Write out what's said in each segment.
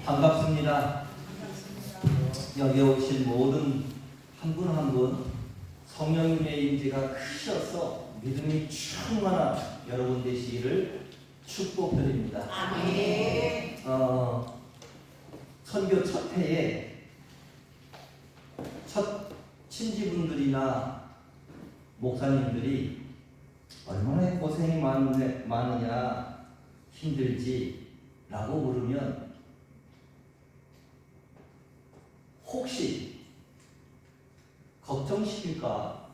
반갑습니다. 여기 오신 모든 한 분 한 분 성령님의 임재가 크셔서 믿음이 충만한 여러분 되시기를 축복드립니다. 아멘. 선교 첫 해에 첫 친지분들이나 목사님들이 얼마나 고생이 많으냐 힘들지라고 물으면 혹시 걱정시킬까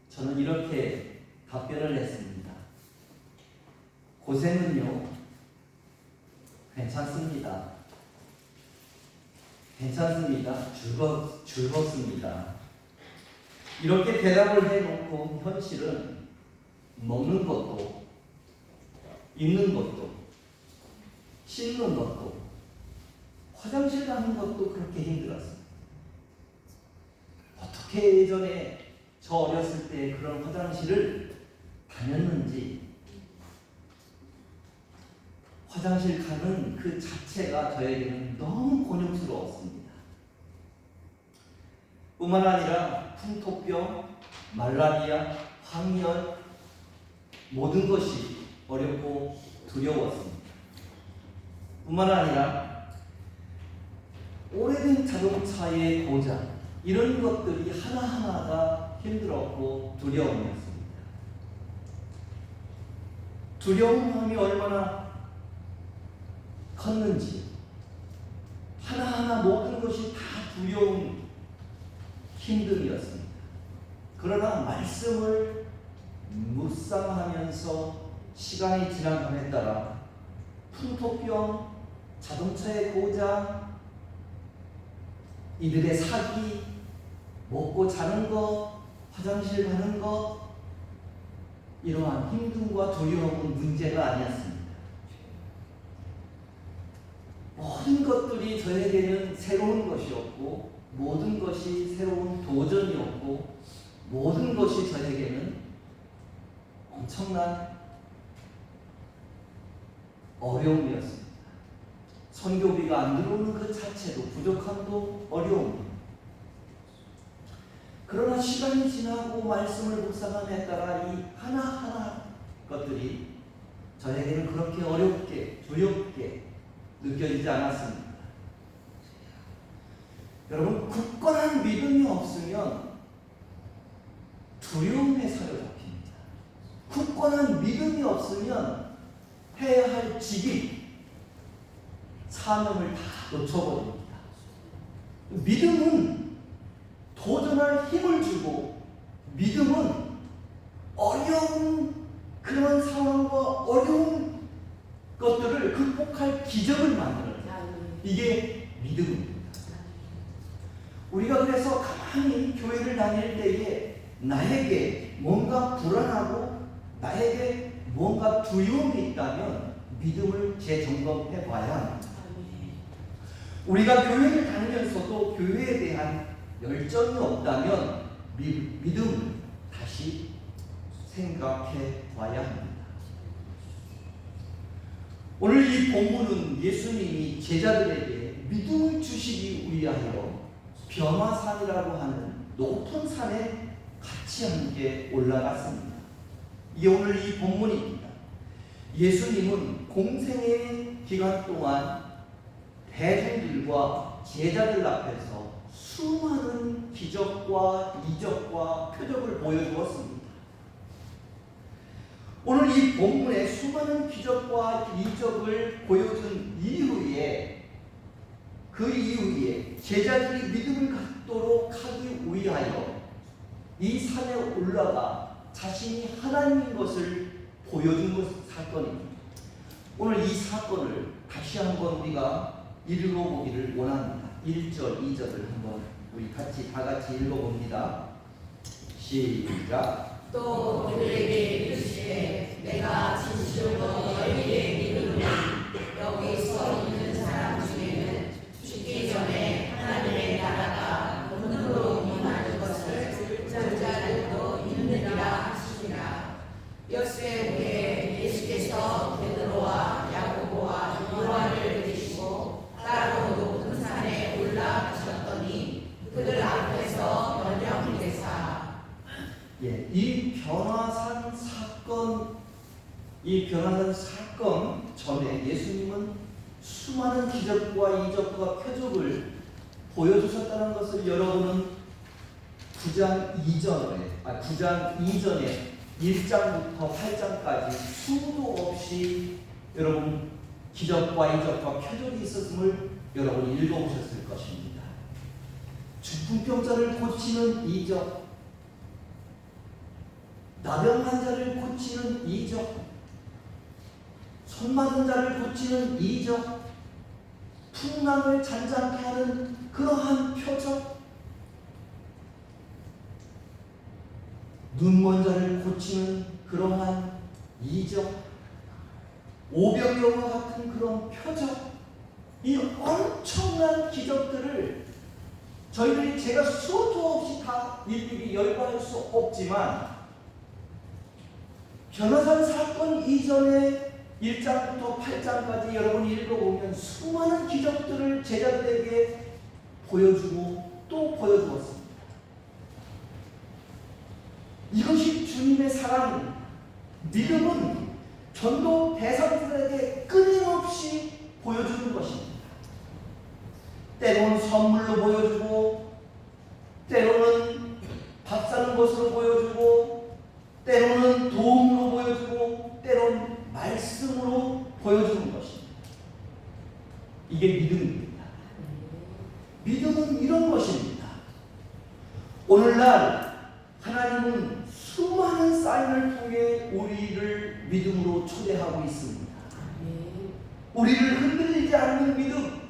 저는 이렇게 답변을 했습니다. 고생은요 괜찮습니다. 즐겁습니다. 이렇게 대답을 해놓고 현실은 먹는 것도 입는 것도 씻는 것도 화장실 가는 것도 그렇게 힘들었습니다. 어떻게 예전에 저 어렸을 때 그런 화장실을 다녔는지 화장실 가는 그 자체가 저에게는 너무 곤욕스러웠습니다. 뿐만 아니라 풍토병, 말라리아, 황열 모든 것이 어렵고 두려웠습니다. 뿐만 아니라 오래된 자동차의 고장 이런 것들이 하나하나가 힘들었고 두려움이었습니다. 두려운 마음이 얼마나 컸는지 하나하나 모든 것이 다 두려운 힘듦이었습니다. 그러나 말씀을 묵상하면서 시간이 지나감에 따라 풍토병, 자동차의 고장, 이들의 사기, 먹고 자는 것, 화장실 가는 것 이러한 힘듦과 두려움은 문제가 아니었습니다. 모든 것들이 저에게는 새로운 것이었고 모든 것이 새로운 도전이었고 모든 것이 저에게는 엄청난 어려움이었습니다. 선교비가 안 들어오는 그 자체도 부족함도 어려움입니다. 그러나 시간이 지나고 말씀을 묵상함에 따라 이 하나하나 것들이 저에게는 그렇게 어렵게 두렵게 느껴지지 않았습니다. 여러분, 굳건한 믿음이 없으면 두려움에 사로잡힙니다. 굳건한 믿음이 없으면 해야 할 직위, 사명을 다 놓쳐버립니다. 믿음은 도전할 힘을 주고 믿음은 어려운 그런 상황과 어려운 것들을 극복할 기적을 만들어요. 이게 믿음입니다. 우리가 그래서 가만히 교회를 다닐 때에 나에게 뭔가 불안하고 나에게 뭔가 두려움이 있다면 믿음을 재점검해 봐야 합니다. 우리가 교회를 다니면서도 교회에 대한 열정이 없다면 믿음을 다시 생각해 봐야 합니다. 오늘 이 본문은 예수님이 제자들에게 믿음을 주시기 위하여 변화산이라고 하는 높은 산에 같이 함께 올라갔습니다. 이게 오늘 이 본문입니다. 예수님은 공생의 기간 동안 대중들과 제자들 앞에서 수많은 기적과 이적과 표적을 보여주었습니다. 오늘 이 본문에 수많은 기적과 이적을 보여준 이후에 그 이후에 제자들이 믿음을 갖도록 하기 위하여 이 산에 올라가 자신이 하나님인 것을 보여준 사건입니다. 오늘 이 사건을 다시 한번 우리가 읽어보기를 원합니다. 1절, 2절을 한번 우리 다 같이 읽어봅니다. 시작. 또 그들에게 이르시되 내가 진실로 너희에게 이르노니 여기 서 있는 사람 중에는 죽기 전에 하나님의 나라가 본으로 임하는 것을 볼 자들도 있느니라 하시니라. 엿새 후에 예수께서 베드로와 야고보와 요한을 부르시고 따로 이 변화된 사건 전에 예수님은 수많은 기적과 이적과 표적을 보여주셨다는 것을 여러분은 9장 이전에 1장부터 8장까지 수도 없이 여러분 기적과 이적과 표적이 있었음을 여러분이 읽어보셨을 것입니다. 중풍병자를 고치는 이적, 나병 환자를 고치는 이적, 손 맞은 자를 고치는 이적, 풍랑을 잔잔케 하는 그러한 표적, 눈먼 자를 고치는 그러한 이적, 오병이어와 같은 그런 표적, 이 엄청난 기적들을 저희들이 제가 수도 없이 다 일일이 열거할 수 없지만 변화산 사건 이전에 1장부터 8장까지 여러분이 읽어보면 수많은 기적들을 제자들에게 보여주고 또 보여주었습니다. 이것이 주님의 사랑, 믿음은 전도 대상들에게 끊임없이 보여주는 것입니다. 때로는 선물로 보여주고, 때로는 밥 사는 것으로 보여주고, 때로는 도움으로 보여주고, 때로는 말씀으로 보여주는 것입니다. 이게 믿음입니다. 믿음은 이런 것입니다. 오늘날 하나님은 수많은 사인을 통해 우리를 믿음으로 초대하고 있습니다. 우리를 흔들리지 않는 믿음,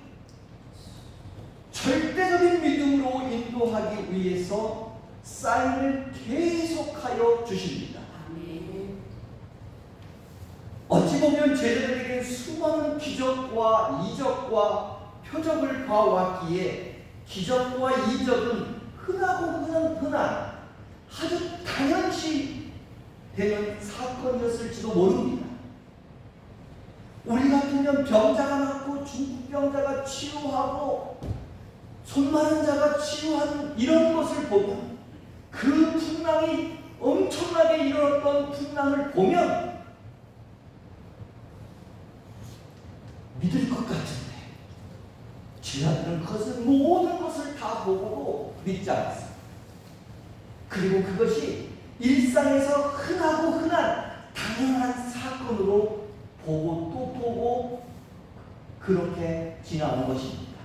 절대적인 믿음으로 인도하기 위해서 사인을 계속하여 주십니다. 어찌 보면 제자들에게 수많은 기적과 이적과 표적을 봐왔기에 기적과 이적은 흔한 아주 당연시 되는 사건이었을지도 모릅니다. 우리 같으면 병자가 낫고 중풍병자가 치유하고 손 마른 자가 치유하는 이런 것을 보면, 그 풍랑이 엄청나게 일어났던 풍랑을 보면 믿을 것 같은데 제자들은 모든 것을 다 보고도 믿지 않았어요. 그리고 그것이 일상에서 흔한 당연한 사건으로 보고 또 보고 그렇게 지나온 것입니다.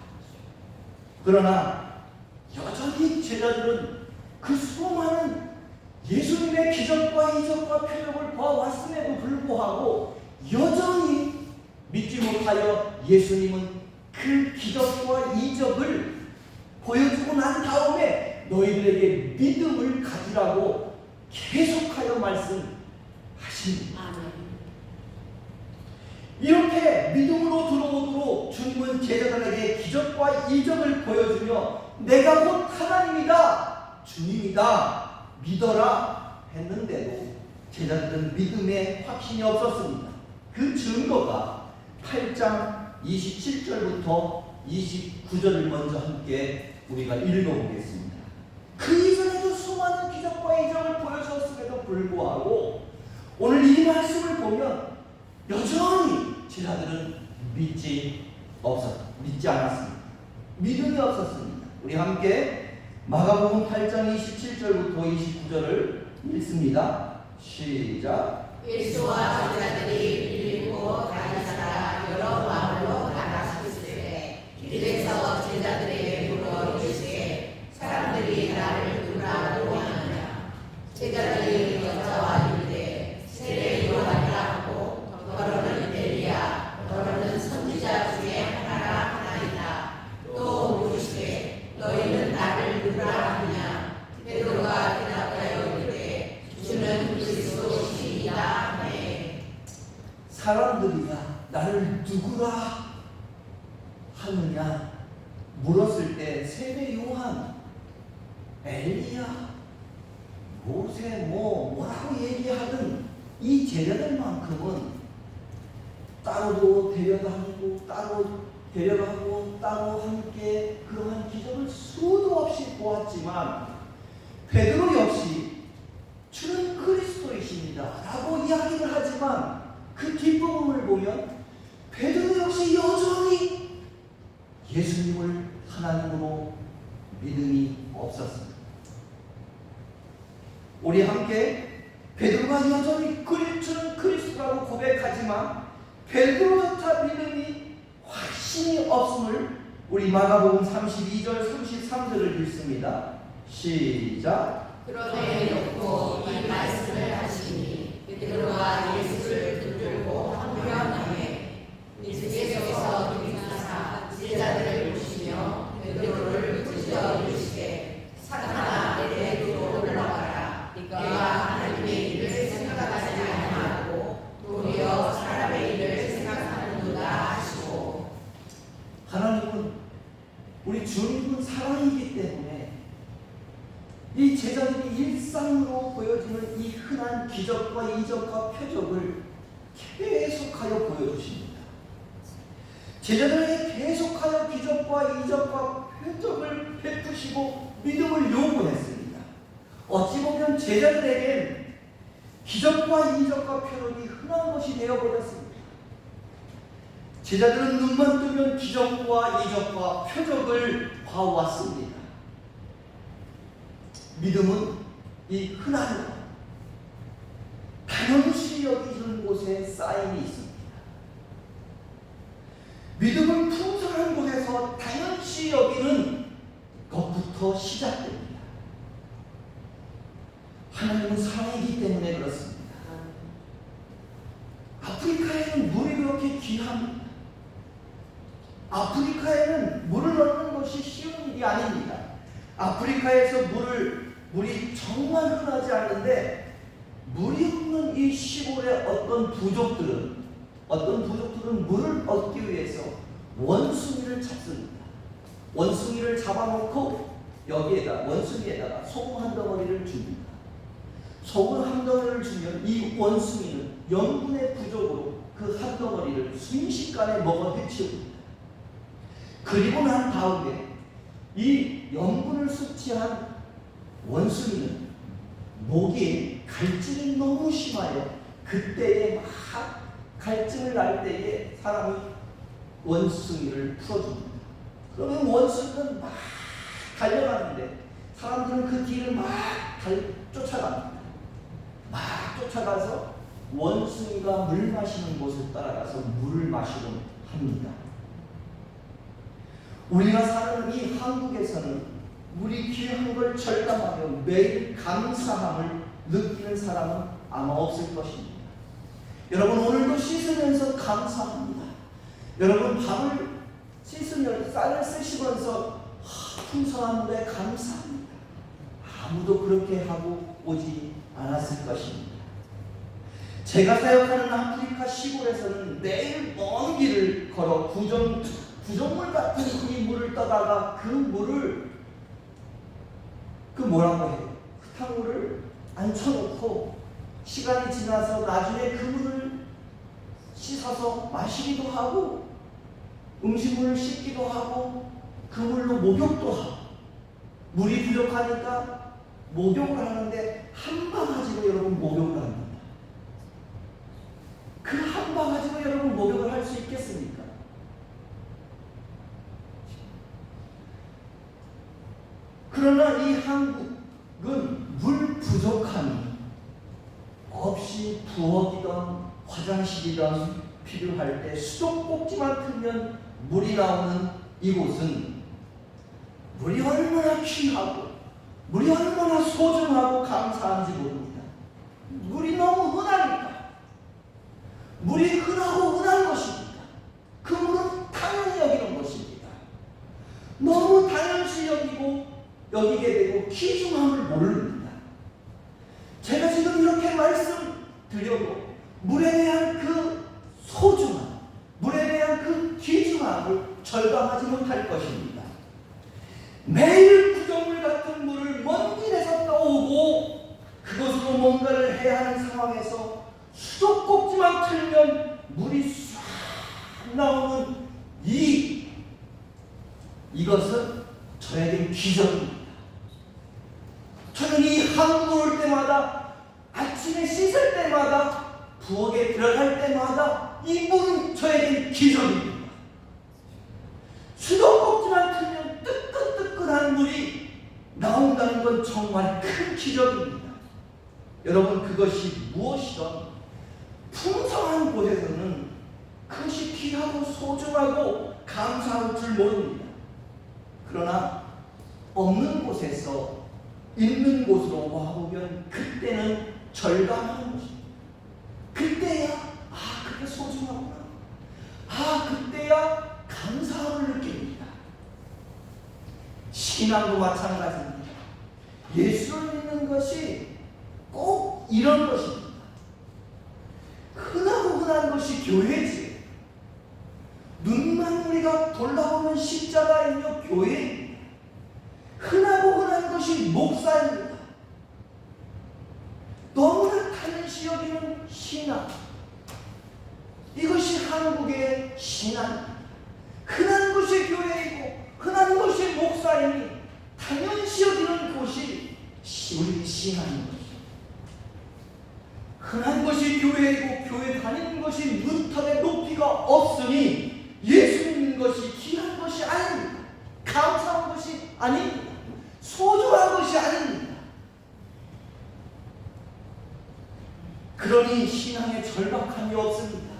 그러나 여전히 제자들은 그 수많은 예수님의 기적과 이적과 표적을 봐왔음에도 불구하고 여전히 믿지 못하여 예수님은 그 기적과 이적을 보여주고 난 다음에 너희들에게 믿음을 가지라고 계속하여 말씀하십니다. 이렇게 믿음으로 들어오도록 주님은 제자들에게 기적과 이적을 보여주며 내가 곧 하나님이다, 주님이다, 믿어라 했는데도 제자들은 믿음에 확신이 없었습니다. 그 증거가 8장 27절부터 29절을 먼저 함께 우리가 읽어보겠습니다. 그 이전에도 수많은 기적과 이적을 보여주었음에도 불구하고 오늘 이 말씀을 보면 여전히 제자들은 믿지 않았습니다. 믿음이 없었습니다. 우리 함께 마가복음 8장 27절부터 29절을 읽습니다. 시작. 예수와 제자들이 빌립보 다니다가 여러 마을로 나가시되 길에서 제자들에게 물어 이르시되 사람들이 나를 누구라고 하느냐. 제자들이 여자와 이르되 세례 요한이라 하고 더러는 엘리야 더러는 선지자 중에 하나이다. 또 물으시되 너희는 나를 누구라 하느냐. 베드로가 대답하여 이르되 주는 그리스도시이다 하매. 사람들이야 나를 누구라 하느냐 물었을 때 세례 요한, 엘리야, 모세 뭐라고 얘기하든 이 제자들만큼은 따로도 데려다니고 따로 함께 그러한 기적을 수도 없이 보았지만 베드로 역시 주는 그리스도이십니다 라고 이야기를 하지만 그 뒷부분을 보면 베드로 역시 여전히 예수님을 하나님으로 믿음이 없었습니다. 우리 함께 베드로가 여전히 주는 그리스도라고 고백하지만 베드로조차 믿음이 확신이 없음을 우리 마가복음 32절 33절을 읽습니다. 시작. 그러되 놓고 이 말씀을 하시니 베드로가 예수를 붙들고 한편하에 예수께서 일어나사 제자들을 보시며 베드로를 붙여 이르시되 사탄아 내게로 올라가라. 네가 하나님의 일을 생각하지 아니하고 도리어 사람의 일을 생각하는도다 하시고. 하나님은 우리 주님은 사랑이기 때문에 이 제자들이 일상으로 보여주는 이 흔한 기적과 이적과 표적을 계속하여 보여주십니다. 제자들에게 계속하여 기적과 이적과 표적을 베푸시고 믿음을 요구했습니다. 어찌 보면 제자들에겐 기적과 이적과 표적이 흔한 것이 되어버렸습니다. 제자들은 눈만 뜨면 기적과 이적과 표적을 봐왔습니다. 믿음은 이 흔한 것, 당연시 여기는 곳에 사인이 있습니다. 믿음은 풍성한 곳에서 당연시 여기는 것부터 시작됩니다. 하나님은 사랑이기 때문에 그렇습니다. 아프리카에는 물이 그렇게 귀합니다. 아프리카에는 물을 얻는 것이 쉬운 일이 아닙니다. 아프리카에서 물이 정말 흔하지 않는데 물이 없는 이 시골의 어떤 부족들은 물을 얻기 위해서 원숭이를 잡습니다. 원숭이를 잡아놓고 여기에다 원숭이에다가 소금 한 덩어리를 줍니다. 소금 한 덩어리를 주면 이 원숭이는 영분의 부족으로 그 한 덩어리를 순식간에 먹어 해치웁니다. 그리고 난 다음에 이 염분을 섭취한 원숭이는 목에 갈증이 너무 심하여 그때에 막 갈증을 날 때에 사람이 원숭이를 풀어줍니다. 그러면 원숭이는 막 달려가는데 사람들은 그 뒤를 막 쫓아갑니다. 막 쫓아가서 원숭이가 물 마시는 곳을 따라가서 물을 마시곤 합니다. 우리가 사는 이 한국에서는 물이 귀한 걸 절감하며 매일 감사함을 느끼는 사람은 아마 없을 것입니다. 여러분 오늘도 씻으면서 감사합니다. 여러분 밥을 씻으며 쌀을 쓰시면서 풍성한 물에 감사합니다. 아무도 그렇게 하고 오지 않았을 것입니다. 제가 사역하는 아프리카 시골에서는 매일 먼 길을 걸어 구정물 같은 이 물을 떠다가 그 물을 뭐라고 해요? 흙탕물을 앉혀놓고 시간이 지나서 나중에 그 물을 씻어서 마시기도 하고 음식물을 씻기도 하고 그 물로 목욕도 하고 물이 부족하니까 목욕을 하는데 한 바가지로 여러분 목욕을 합니다. 그 한 바가지로 여러분 목욕을 할 수 있겠습니까? 그러나 이 한국은 물 부족함이 없이 부엌이든 화장실이든 필요할 때 수도꼭지만 틀면 물이 나오는 이곳은 물이 얼마나 귀하고 물이 얼마나 소중하고 감사한지 모릅니다. 물이 너무 흔하니까. 물이 흔하고 흔한 것입니다. 그 물은 당연히 여기는 것입니다. 너무 당연시 여기게 되고 귀중함을 모릅니다. 제가 지금 이렇게 말씀드려도 물에 대한 그 소중함, 물에 대한 그 귀중함을 절감하지 못할 것입니다. 매일 구정물 같은 물을 먼 길에서 떠오고 그것으로 뭔가를 해야 하는 상황에서 수도꼭지만 틀면 물이 쫙 나오는 이것은 저에겐 기적입니다. 저는 이 한국 올 때마다 아침에 씻을 때마다 부엌에 들어갈 때마다 이 물은 저에겐 기적입니다. 수도꼭지만 틀면 뜨끈뜨끈한 물이 나온다는 건 정말 큰 기적입니다. 여러분, 그것이 무엇이든 풍성한 곳에서는 그것이 귀하고 소중하고 감사할 줄 모릅니다. 그러나 없는 곳에서 있는 곳으로 와보면 그때는 절감하는 것입니다. 그때야 그게 소중하구나. 그때야 감사함을 느낍니다. 신앙도 마찬가지입니다. 예수를 믿는 것이 꼭 이런 것입니다. 흔하고 흔한 것이 교회지. 눈만 우리가 돌아보는 십자가이며 교회입니다. 흔하고 흔한 것이 목사입니다. 너무나 당연시 여기는 신앙. 이것이 한국의 신앙입니다. 흔한 것이 교회이고 흔한 것이 목사이니 당연시 여기는 것이 우리 신앙인 것입니다. 흔한 것이 교회이고 교회 다니는 것이 문턱에 높이가 없으니 예수 믿는 것이 귀한 것이 아닙니다. 감사한 것이 아닙니다. 소중한 것이 아닙니다. 그러니 신앙에 절박함이 없습니다.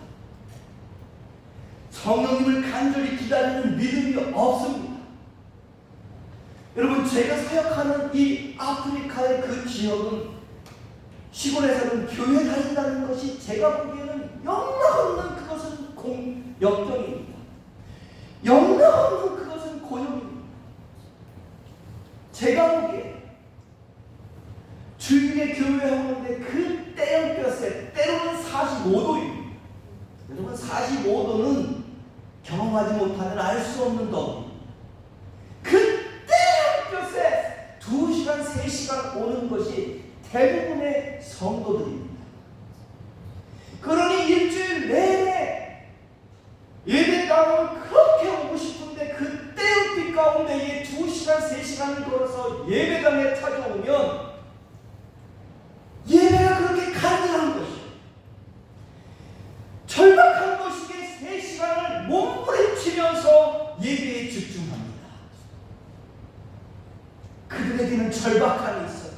성령님을 간절히 기다리는 믿음이 없습니다. 여러분, 제가 사역하는 이 아프리카의 그 지역은 시골에서는 교회 다닌다는 것이 제가 보기에는 영락없는 그것은 역경입니다. 영락없는 그것은 고용입니다. 제가 보기에 주일에 교회 오는데 그 떼형볕에 때로는 45도입니다. 여러분, 45도는 경험하지 못하면 알 수 없는 더위입니다. 그 떼형볕에 2시간, 3시간 오는 것이 대부분의 성도들입니다. 그러니 일주일 내내 예배 가운데 그렇게 오고 싶은데 그 떼형빛 가운데에 2시간, 3시간을 걸어서 예배당에 찾아오면 예배가 그렇게 간절한 것이요, 절박한 것이기에 3시간을 몸부림치면서 예배에 집중합니다. 그들에게는 절박함이 있어요.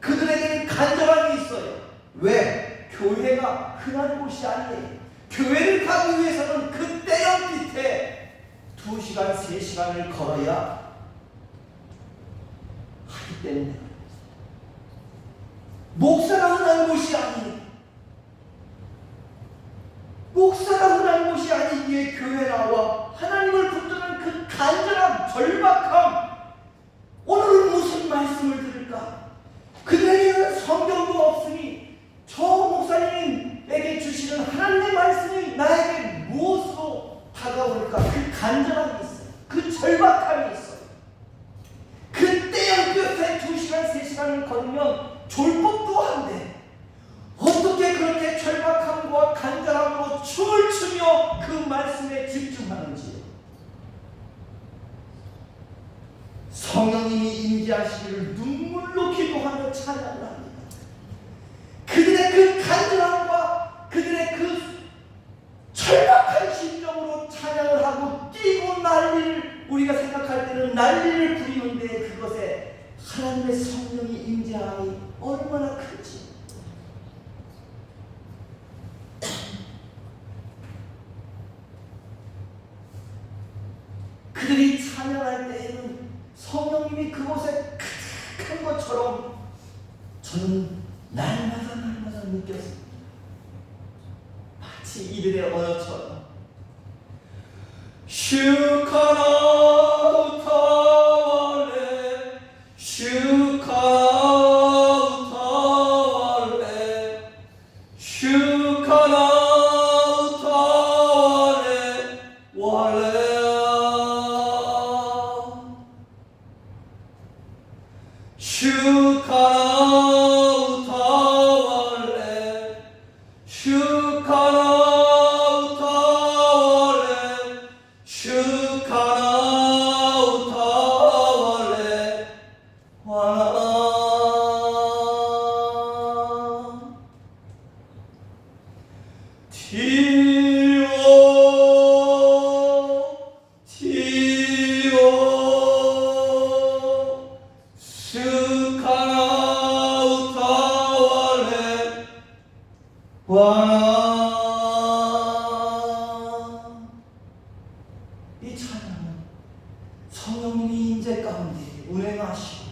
그들에게는 간절함이 있어요. 왜? 교회가 흔한 곳이 아니에요. 교회를 가기 위해서는 그 떼형빛에 2시간, 3시간을 걸어야 하기 때문에 목사가 흔한 곳이 아니에요. 목사가 흔한 곳이 아니기에 교회 나와 하나님을 붙드는 그 간절함, 절박함, 오늘은 무슨 말씀을 들을까? 그들에게는 성경도 없으니 저 목사님에게 주시는 하나님의 말씀이 나에게 무엇으로 다가올까? 그 간절함이 있어요. 그 절박함이 있어요. 그 떼형볕에 2시간, 3시간을 걸으면 졸 법도 한데 어떻게 그렇게 절박함과 간절함으로 춤을 추며 그 말씀에 집중하는지요. 성령님이 임재하시기를 눈물로 기도하며 찬양을 합니다. 그들의 그 간절함과 그들의 그 절박한 심정으로 찬양을 하고 뛰고 난리를, 우리가 생각할 때는 난리를 부리는데 그것에 하나님의 성령이 임재함이 얼마나 큰지. 그들이 찬양할 때에는 성령님이 그곳에 가득한 것처럼 저는 날마다 느꼈습니다. 마치 이들의 언어처럼 슈카나우타왈레 슈카나우타왈레 슈카나우타왈레 왈레 슈카나우타왈레 슈카나우타왈레 슈카나우타왈레 와라. 이 찬양은 성령님이 인재 가운데 운행하시고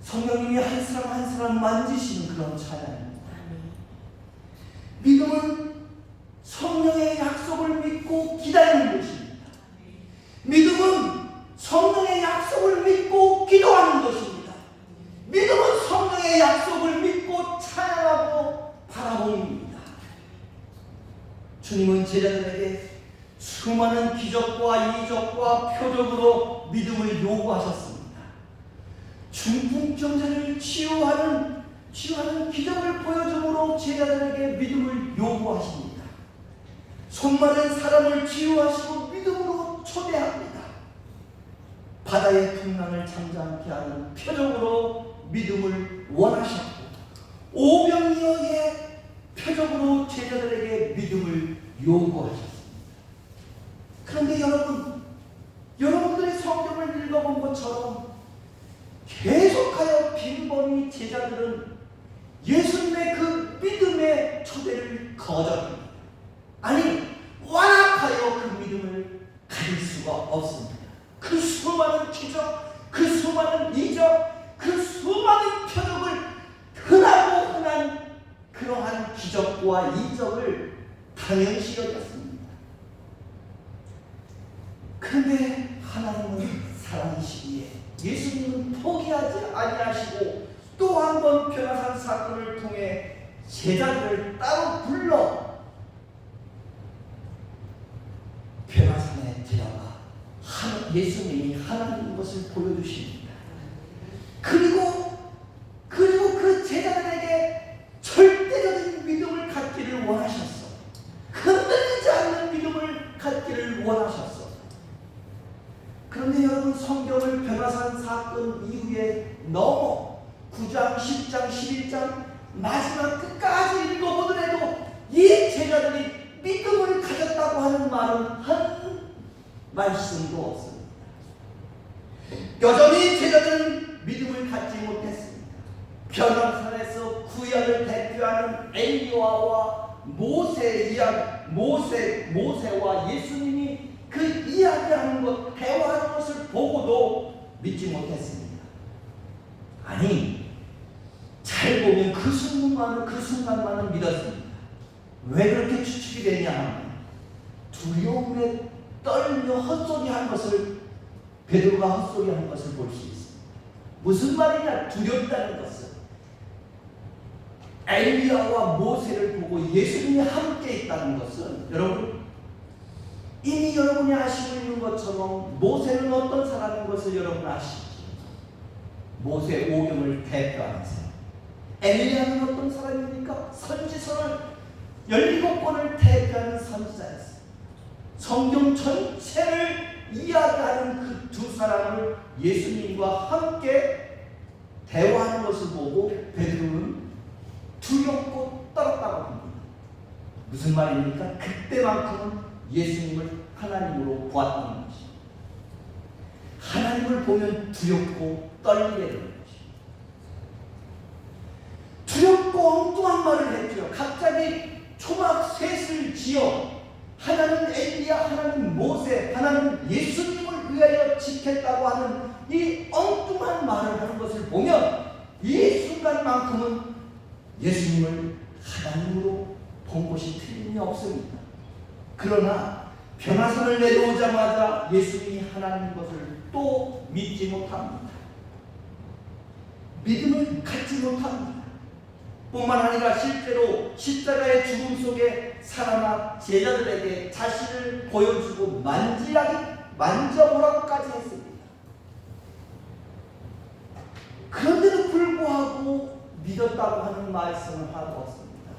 성령님이 한 사람 한 사람 만지시는 그런 찬양입니다. 믿음은 성령의 약속을 믿고 기다리는 것입니다. 믿음은 성령의 약속을 믿고 기도하는 것입니다. 믿음은 성령의 약속을 믿고 찬양하고 바라봅니다. 주님은 제자들에게 수많은 기적과 이적과 표적으로 믿음을 요구하셨습니다. 중풍병자를 치유하는 기적을 보여줌으로 제자들에게 믿음을 요구하십니다. 손마른 사람을 치유하시고 믿음으로 초대합니다. 바다의 풍랑을 잠잠케 하는 표적으로 믿음을 원하셨고 오병이어의 표적으로 제자들에게 믿음을 요구하셨습니다. 그런데 여러분들의 성경을 읽어본 것처럼 계속하여 빈번히 제자들은 예수님의 그 믿음의 초대를 거절합니다. 아니, 완악하여 그 믿음을 가질 수가 없습니다. 그 수많은 기적, 그 수많은 이적, 그 수많은 표적을 흔한 그러한 기적과 이적을 당연시 여겼습니다. 그런데 하나님은 사랑이시기에 예수님은 포기하지 아니하시고 또 한 번 변화산 사건을 통해 제자들을 따로 불러 변화산에 들어가 예수님이 하나님인 것을 보여주십니다. 그리고 그 제자들에게 절대적인 믿음을 갖기를 원하셨어. 흔들리지 않는 믿음을 갖기를 원하셨어. 그런데 여러분, 성경을 변화산 사건 이후에 넘어 9장, 10장, 11장 마지막 끝까지 읽어보더라도 이 제자들이 믿음을 가졌다고 하는 말은 한 말씀도 없습니다. 여전히 제자들은 믿음을 갖지 못했습니다. 변화산에서 구약을 대표하는 엘리야와 모세의 이야기, 모세와 예수님이 그 이야기하는 것, 대화하는 것을 보고도 믿지 못했습니다. 아니, 잘 보면 그 순간만은 믿었습니다. 왜 그렇게 추측이 되냐 하면 두려움에 떨며 헛소리한 것을, 베드로가 헛소리한 것을 볼 수 있습니다. 무슨 말이냐? 두렵다는 것은 엘리야와 모세를 보고 예수님이 함께 있다는 것은, 여러분, 이미 여러분이 아시고 있는 것처럼 모세는 어떤 사람인 것을 여러분 아시죠? 모세 오경을 대표하는 사람. 엘리야는 어떤 사람입니까? 선지서를 17권을 대표하는 선지자였어요. 성경 전체를 이야기하는 그 두 사람을 예수님과 함께 대화하는 것을 보고 베드로는 두렵고 떨었다고 합니다. 무슨 말입니까? 그때만큼은 예수님을 하나님으로 보았다는 것입니다. 하나님을 보면 두렵고 떨리게 되는 것입니다. 두렵고 엉뚱한 말을 했죠. 갑자기 초막 셋을 지어 하나는 엘리야, 하나는 모세, 하나는 예수님을 위하여 지켰다고 하는 이 엉뚱한 말을 하는 것을 보면 이 순간만큼은 예수님을 하나님으로 본 것이 틀림이 없습니다. 그러나 변화산을 내려오자마자 예수님이 하나님인 것을 또 믿지 못합니다. 믿음을 갖지 못합니다. 뿐만 아니라 실제로 십자가의 죽음 속에 살아나 제자들에게 자신을 보여주고 만져보라고까지 했습니다. 그런데도 불구하고 믿었다고 하는 말씀을 하고 없습니다.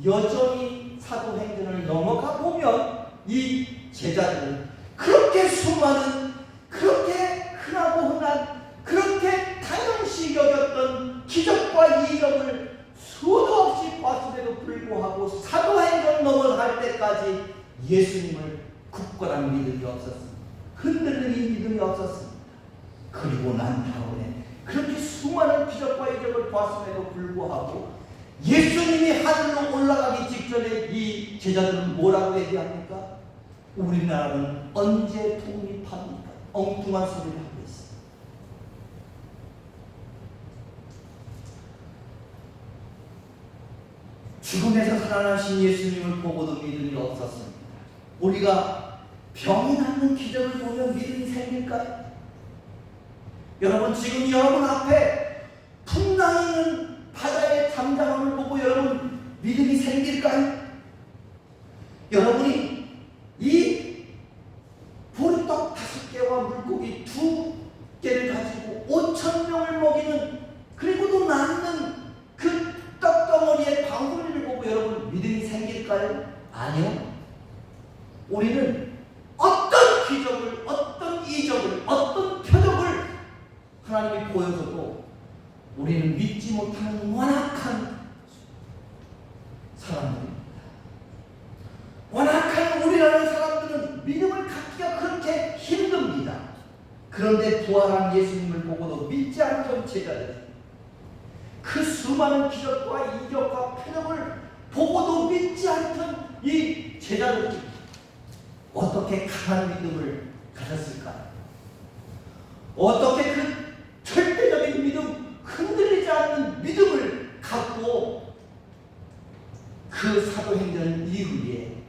여전히 사도행전을 넘어가 보면 이 제자들은 그렇게 수많은, 그렇게 흔한, 그렇게 당연시 여겼던 기적과 이적을 수도 없이 봤음에도 불구하고 사도행전 넘어갈 때까지 예수님을 굳건한 믿음이 없었습니다. 흔들리는 믿음이 없었습니다. 그리고 난 다음에 그렇게 수많은 기적과 이적을 봤음에도 불구하고 예수님이 하늘로 올라가기 직전에 이 제자들은 뭐라고 얘기합니까? 우리나라는 언제 독립합니까? 엉뚱한 소리를 하고 있어요. 죽음에서 살아나신 예수님을 보고도 믿음이 없었습니다. 우리가 병이 낫는 기적을 보면 믿음이 생길까요? 여러분, 지금 여러분 앞에 풍랑이 있는 바다의 담담함을 보고 여러분 믿음이 생길까요? 여러분이 이 보리떡 5개와 물고기 2개를 가지고 5,000명을 먹이는, 그리고도 낳는 그 떡덩어리의 방울이를 보고 여러분 믿음이 생길까요? 아니요. 우리는 어떤 기적을, 어떤 이적을, 어떤 표적을 하나님이 보여줘도 우리는 믿지 못하는 완악한 사람들입니다. 완악한 우리라는 사람들은 믿음을 갖기가 그렇게 힘듭니다. 그런데 부활한 예수님을 보고도 믿지 않던 제자들이 그 수많은 기적과 이적과 표적을 보고도 믿지 않던 이 제자들이 어떻게 강한 믿음을 가졌을까요? 어떻게 그 절대적인 믿음, 흔들리지 않는 믿음을 갖고 그 사도행전 이후에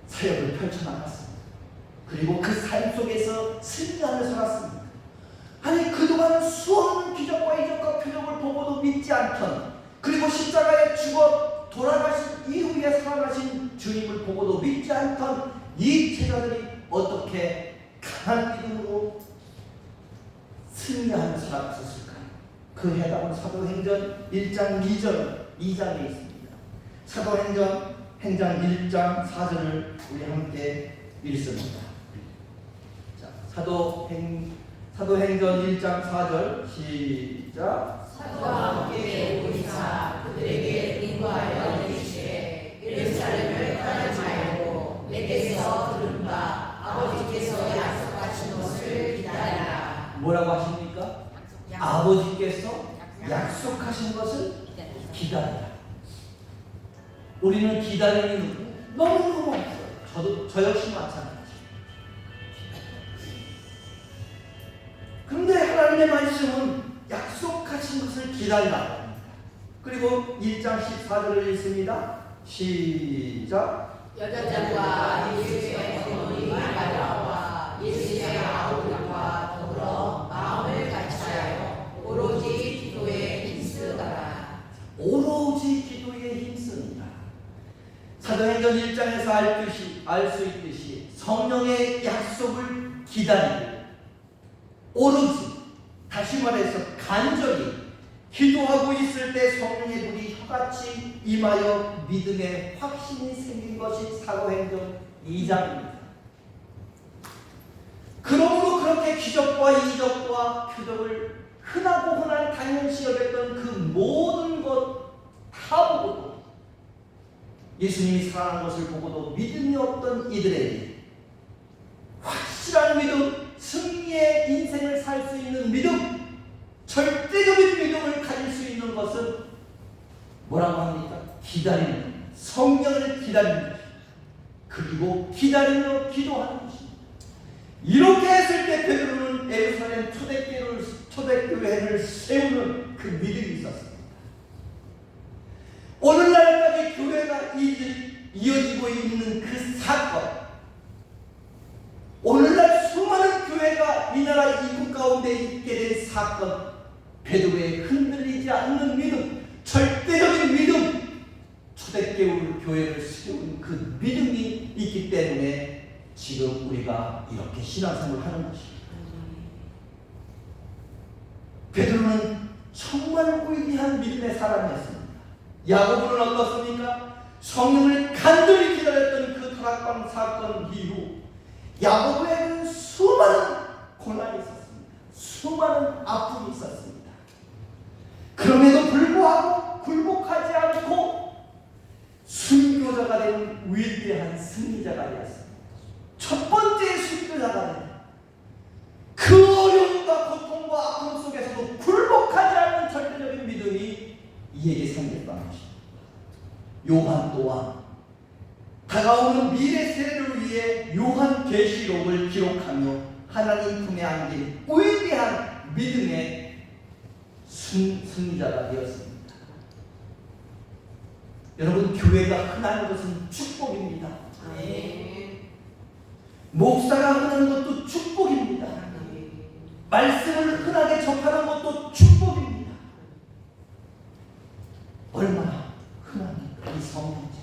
사역을 펼쳐나갔습니다. 그리고 그 삶 속에서 승리하며 살았습니다. 아니, 그동안 수없는 기적과 이적과 표적을 보고도 믿지 않던, 그리고 십자가에 죽어 돌아가신 이후에 살아나신 주님을 보고도 믿지 않던 이 제자들이 어떻게 강한 믿음으로 승리하며 살았었을까요? 그 해답은 사도행전 1장 2장에 있습니다. 사도행전 1장 4절을 우리 함께 읽습니다. 자, 사도행전 1장 4절 시작. 사도와 함께 오리사 그들에게 인도하여 이르시되 예루살렘을 떠나지 말고 내게서 들은 바 아버지께서 약속하신 것을 기다리라. 뭐라고 하십니까? 아버지께서 약속하신 것을 기다리라. 우리는 기다리는 너무너무 없어요. 저 역시 마찬가지. 그런데 하나님의 말씀은 약속하신 것을 기다리라고 합니다. 그리고 1장 14절을 읽습니다. 시작. 여자들과 예수의 어머니 마리아와 예수의 아우들과 더불어 마음을 같이하여 오로지 기도에 힘쓰더라. 오로지 기도에 힘씁니다. 사도행전 1장에서 알 수 있듯이 성령의 약속을 기다리고 오로지, 다시 말해서 간절히 기도하고 있을 때 성령의 불이 혀같이 임하여 믿음의 확신이 생긴 것이 사도행전 2장입니다. 그러므로 그렇게 기적과 이적과 표적을 흔하고 흔한 당연시 여겼던 그 모든 것 다 보고도, 예수님이 살아난 것을 보고도 믿음이 없던 이들에게 확실한 믿음, 승리의 인생을 살 수 있는 믿음, 절대적인 믿음을 가질 수 있는 것은 뭐라고 합니까? 기다리는, 성령을 기다리는 것입니다. 그리고 기다리며 기도하는 것입니다. 이렇게 했을 때 베드로는 예루살렘 초대교회를 세우는 그 믿음이 있었습니다. 오늘날까지 교회가 이어지고 있는 그 사건, 오늘날 수많은 교회가 이 나라 이국 가운데 있게 된 사건, 베드로의 흔들리지 않는 믿음, 절대적인 믿음, 초대교회를 세운 그 믿음이 있기 때문에 지금 우리가 이렇게 신앙생활을 하는 것입니다. 베드로는 정말 위대한 믿음의 사람이었습니다. 야고보는 어떻습니까? 성령을 간절히 기다렸던 그 다락방 사건 이후 야고보에는 수많은 고난이 있었습니다. 수많은 아픔이 있었습니다. 그럼에도 불구하고 굴복하지 않고 순교자가 된 위대한 승리자가 되었습니다. 첫 번째 순교자가 된 그 어려움과 고통과 아픔 속에서도 굴복하지 않는 절대적인 믿음이 이에게 생겼다는 것입니다. 요한 또한 다가오는 미래 세대를 위해 요한계시록을 기록하며 하나님 품에 안긴 위대한 믿음의 승리자가 되었습니다. 여러분, 교회가 흔한 것은 축복입니다. 목사가 흔한 것도 축복입니다. 말씀을 흔하게 접하는 것도 축복입니다. 얼마나 흔합니까, 이 성경책.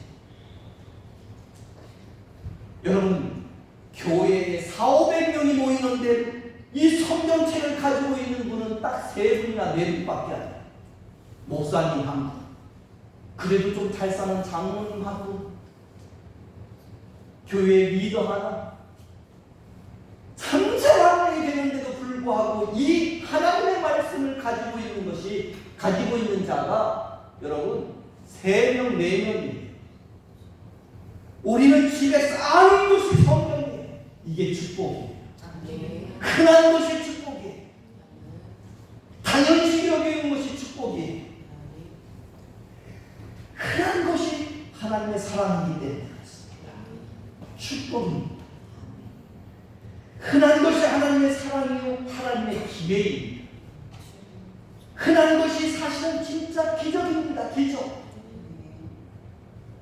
여러분, 교회에 400~500명이 모이는데 이 성경책을 가지고 있는 분은 딱 3분이나 4분밖에 안 돼요. 목사님 한 분, 그래도 좀 잘 사는 장로님 한 분, 교회 리더 하나, 참사랑이 되는데도 불구하고 이 하나님의 말씀을 가지고 있는 자가 여러분 3명, 4명입니다. 우리는 집에 쌓는 것이 성경이에요. 이게 축복이에요. 흔한 것이 축복이에요. 당연시 여기는 것이 축복이에요. 흔한 것이 하나님의 사랑이기 때문에 그렇습니다. 축복입니다. 흔한 것이 하나님의 사랑이요, 하나님의 기회입니다. 흔한 것이 사실은 진짜 기적입니다. 기적.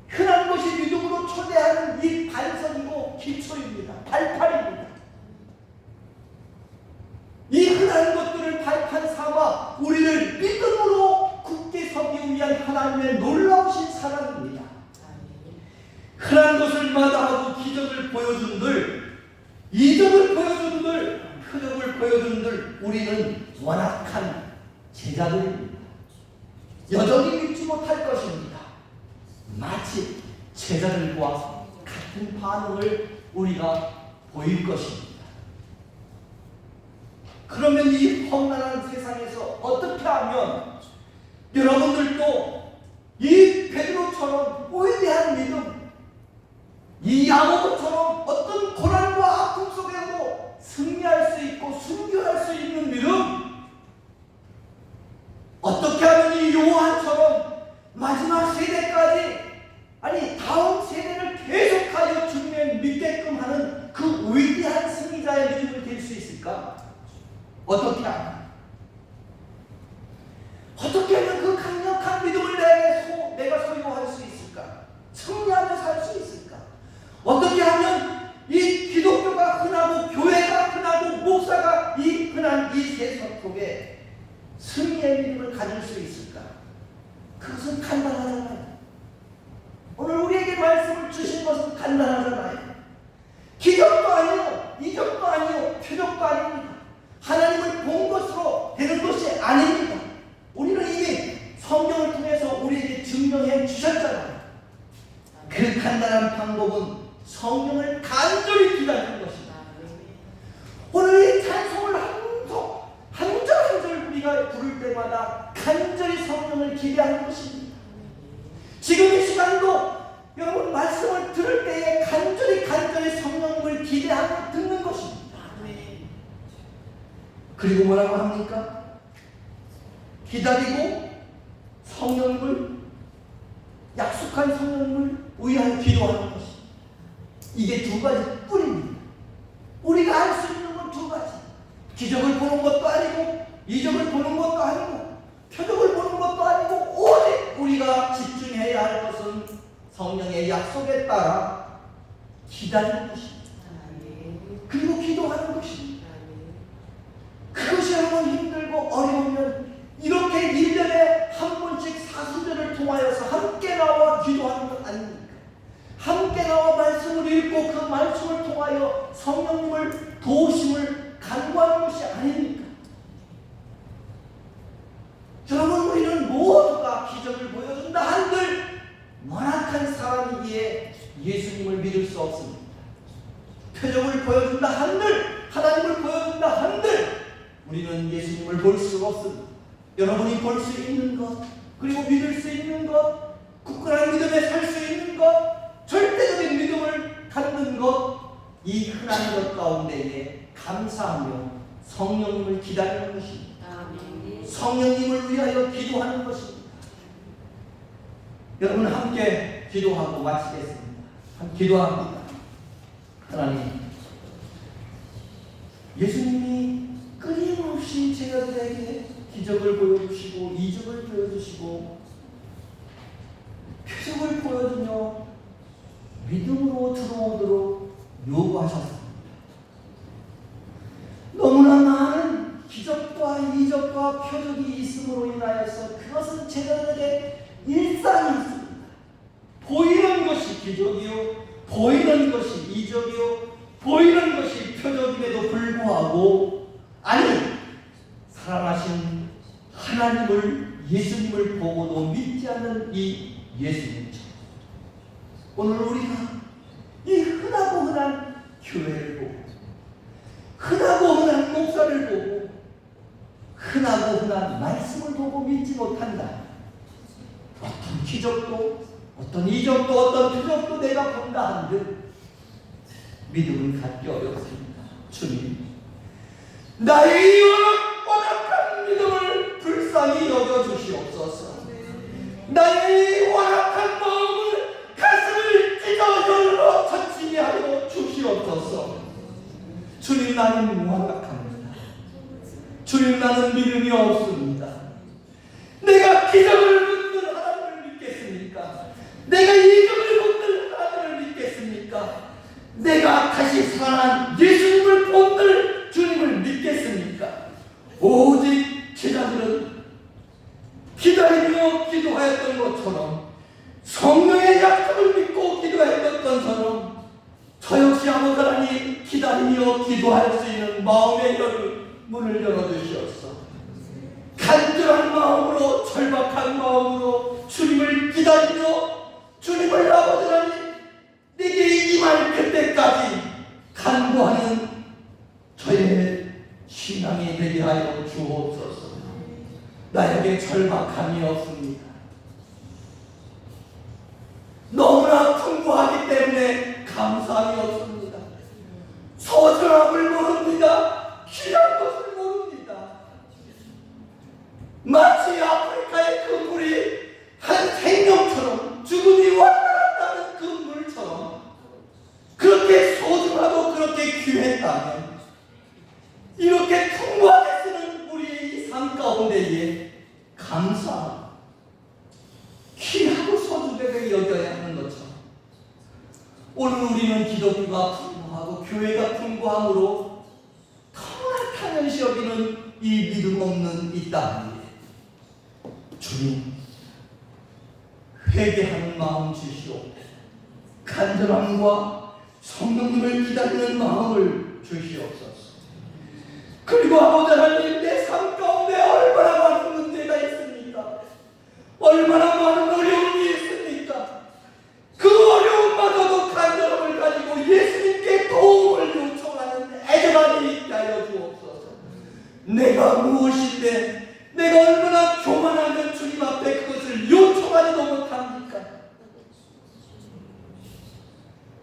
흔한 것이 믿음으로 초대하는 이 반석이고 기초입니다. 발판입니다. 이 흔한 것들을 발판 삼아 우리를 믿음으로 굳게 서기 위한 하나님의 놀라우신 사랑입니다. 흔한 것을 마다하고 기적을 보여준들, 이적을 보여준들, 표적을 보여준들, 우리는 완악한 제자들입니다. 여전히 믿지 못할 것입니다. 마치 제자들과 같은 반응을 우리가 보일 것입니다. 그러면 이 험난한 세상에서 어떻게 하면 여러분들도 이 베드로처럼 위대한 믿음, 이 야고보처럼 어떤 고난과 아픔 속에도 승리할 수 있고 순교할 수 있는 믿음, 어떻게 하면 이 요한처럼 마지막 세대까지, 아니 다음 세대를 계속하여 주님을 믿게끔 하는 그 위대한 승리자의 믿음을 될 수 있을까? 어떻게 하면? 어떻게 하면 그 강력한 믿음을 내가 소유할 수 있을까? 승리하며 살 수 있을까? 어떻게 하면 이 기독교가 흔하고 교회가 흔하고 목사가 이 흔한 이 세상 속에 승리의 믿음을 가질 수 있을까? 그것은 간단하잖아요. 오늘 우리에게 말씀을 주신 것은 간단하잖아요. 기적도 아니요, 이적도 아니요, 표적도 아닙니다. 하나님을 본 것으로 되는 것이 아닙니다. 우리는 이미 성경을 통해서 우리에게 증명해 주셨잖아요. 그 간단한 방법은 성령을 간절히 기다리는 것입니다. 오늘 이 찬송을 한 절 한 절 우리가 부를 때마다 간절히 성령을 기대하는 것입니다. 지금 이 시간도 여러분 말씀을 들을 때에 간절히 성령을 기대하고 듣는 것입니다. 그리고 뭐라고 합니까? 기다리고 성령을, 약속한 성령을 위하여 기도하는 것입니다. 이게 2가지 뿐입니다. 우리가 할 수 있는 건 2가지. 기적을 보는 것도 아니고, 이적을 보는 것도 아니고, 표적을 보는 것도 아니고, 오직 우리가 집중해야 할 것은 성령의 약속에 따라 기다리는 것입니다. 그리고 기도하는 것입니다. 그것이 여러분 힘들고 어려우면 이렇게 1년에 한 번씩 사순절을 통하여서 함께 나와 기도하는 것 아닙니까? 함께 나와 말씀을 읽고 그 말씀을 통하여 성령님을 도우심을 간구하는 것이 아닙니까? 여러분, 우리는 모두가 기적을 보여준다 한들 완악한 사람이기에 예수님을 믿을 수 없습니다. 표적을 보여준다 한들, 하나님을 보여준다 한들 우리는 예수님을 볼 수 없습니다. 여러분이 볼 수 있는 것, 그리고 믿을 수 있는 것, 굳건한 믿음에 살 수 있는 것, 절대적인 믿음을 갖는 것, 이 흔한 것 가운데에 감사하며 성령님을 기다리는 것입니다. 성령님을 위하여 기도하는 것입니다. 여러분 함께 기도하고 마치겠습니다. 기도합니다. 하나님, 예수님이 끊임없이 제자들에게 기적을 보여주시고 이적을 보여주시고 표적을 보여주며 믿음으로 들어오도록 요구하셨습니다. 너무나 많은 기적과 이적과 표적이 있음으로 인하여서 그것은 제자들의 일상이었습니다. 보이는 것이 기적이요, 보이는 것이 이적이요, 보이는 것이 표적임에도 불구하고, 아니, 살아나신 하나님을, 예수님을 보고도 믿지 않는 이 예수님처럼 오늘 우리가 이 흔하고 흔한 교회를 보고, 흔하고 흔한 목사를 보고, 흔하고 흔한 말씀을 보고 믿지 못한다. 어떤 기적도, 어떤 이적도, 어떤 표적도 내가 본다 한들 믿음을 갖기 어렵습니다. 주님, 나의 이 완악한 믿음을 불쌍히 여겨주시옵소서. 나의 이 완악한 마음을, 가슴을 찢어 열어 터지게 하여 주시옵소서. 주님, 나는 완악합니다. 주님, 나는 믿음이 없습니다. 내가 기적을 붙들 하나님을 믿겠습니까? 내가 이적을 붙들 하나님을 믿겠습니까? 내가 다시 살아난 예수님을 본들 주님을 믿겠습니까? 오직 제자들은 기다리며 기도하였던 것처럼, 성령의 약속을 믿고 기도했던 것처럼 저 역시 아버지 하나님 기다리며 기도할 수 있는 마음의 문을 열어주시옵소서. 간절한 마음으로, 절박한 마음으로 주님을 기다리며 주님을 아버지 하나님 내게 임할 그때까지 간구하는 저의 신앙이 되게 하여 주옵소서. 나에게 절박함이 없습니다. 너무나 풍부하기 때문에 감사함이 없습니다. 소중함을 모릅니다. 귀한 것을 모릅니다. 마치 아프리카의 그 물이 한 생명처럼, 죽음이 왔다 갔다 하는 그 물처럼 그렇게 소중하고 그렇게 귀했다면, 이렇게 풍부하게 쓰는 우리의 이 삶 가운데에 감사하고 귀하고 소중하게 여겨야 하는 것처럼, 오늘 우리는 기독교가 풍부하고 교회가 풍부함으로 너무나 당연시 여기는 이 믿음 없는 이 땅에 주님, 회개하는 마음 주시옵소서. 간절함과 성령님을 기다리는 마음을 주시옵소서. 그리고 아버지 하나님, 내 삶 가운데 얼마나 많은 문제가 있습니까? 얼마나 많은 어려움이 있습니까? 그 어려움마저도 간절함을 가지고 예수님께 도움을 요청하는 애절함이 있게 하여 주옵소서. 내가 무엇인데, 내가 얼마나 교만하면 주님 앞에 그것을 요청하지도 못합니까?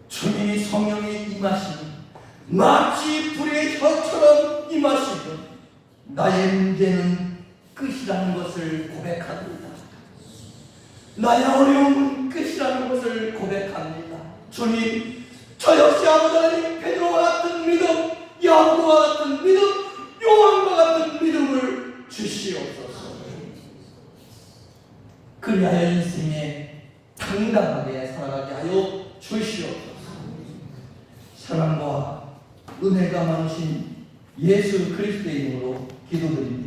주님이 성령에 임하시니 마치 불의 혀처럼 임하시고 나의 문제는 끝이라는 것을 고백합니다. 나의 어려움은 끝이라는 것을 고백합니다. 주님, 저 역시 아버지 하나님 베드로와 같은 믿음, 야고보와 같은 믿음, 요한과 같은 믿음을 주시옵소서. 그리하여 인생에 당당하게 살아가게 하여 주시옵소서. 사랑과 은혜가 많으신 예수 그리스도의 이름으로 기도드립니다.